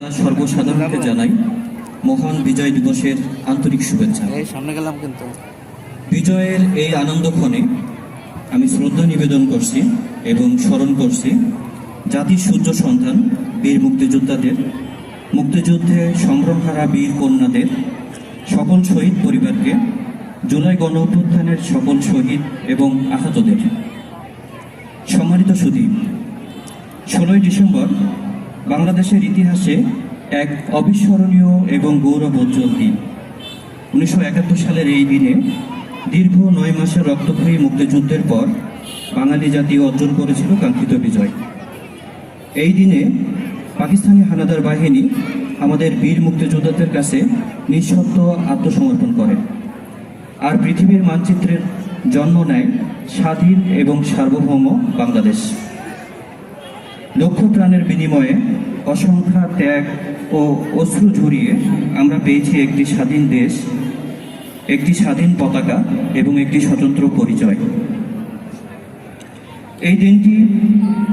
সর্বসাধারণকে জানাই মহান বিজয় দিবসের আন্তরিক শুভেচ্ছা। বিজয়ের এই আনন্দক্ষণে আমি শ্রদ্ধা নিবেদন করছি এবং স্মরণ করছি জাতির সূর্য সন্তান বীর মুক্তিযোদ্ধাদের, মুক্তিযুদ্ধে সংগ্রামহারা বীর কন্যাদের, সকল শহীদ পরিবারকে, জুলাই গণ অভ্যুত্থানের সকল শহীদ এবং আহতদের। সম্মানিত সুধী, 16ই ডিসেম্বর বাংলাদেশের ইতিহাসে এক অবিস্মরণীয় এবং গৌরবোজ্জ্বল দিন। 1971 সালের এই দিনে দীর্ঘ 9 মাসের রক্তক্ষয়ী মুক্তিযুদ্ধের পর বাঙালি জাতি অর্জন করেছিল কাঙ্ক্ষিত বিজয়। এই দিনে পাকিস্তানি হানাদার বাহিনী আমাদের বীর মুক্তিযোদ্ধাদের কাছে নিঃশর্ত আত্মসমর্পণ করে, আর পৃথিবীর মানচিত্রের জন্ম নেয় স্বাধীন এবং সার্বভৌম বাংলাদেশ। লক্ষ প্রাণের বিনিময়ে অসংখ্য ত্যাগ ও অশ্রু ঝরিয়ে আমরা পেয়েছি একটি স্বাধীন দেশ, একটি স্বাধীন পতাকা এবং একটি স্বতন্ত্র পরিচয়। এই দিনটি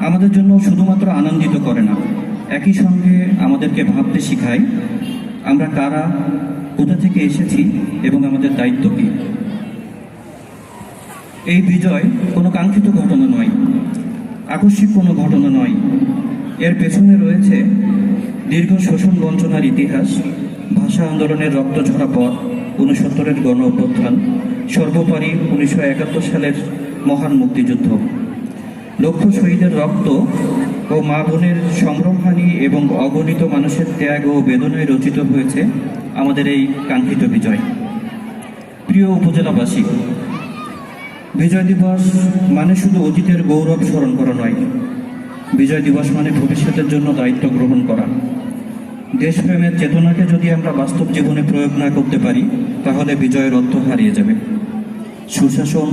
আমাদের জন্য শুধুমাত্র আনন্দিত করে না, একই সঙ্গে আমাদেরকে ভাবতে শেখায় আমরা কারা, কোথা থেকে এসেছি এবং আমাদের দায়িত্ব কী। এই বিজয় কোনো কাঙ্ক্ষিত ঘটনা নয়, আকস্মিক কোনো ঘটনা নয়। এর পেছনে রয়েছে দীর্ঘ শোষণ বঞ্চনার ইতিহাস, ভাষা আন্দোলনের রক্তঝরা পথ, 69-এর গণ অভ্যুত্থান, সর্বোপরি 1971 সালের মহান মুক্তিযুদ্ধ। লক্ষ শহীদের রক্ত ও মা বোনের সংগ্রামহানি এবং অগণিত মানুষের ত্যাগ ও বেদনায় রচিত হয়েছে আমাদের এই কাঙ্ক্ষিত বিজয়। প্রিয় উপজেলাবাসী, বিজয় দিবস মানে শুধু অতীতের গৌরব স্মরণ করা নয়, বিজয় দিবস মানে ভবিষ্যতের জন্য দায়িত্ব গ্রহণ করা। দেশপ্রেমের চেতনাকে যদি আমরা বাস্তব জীবনে প্রয়োগ না করতে পারি, তাহলে বিজয়ের অর্থ হারিয়ে যাবে। সুশাসন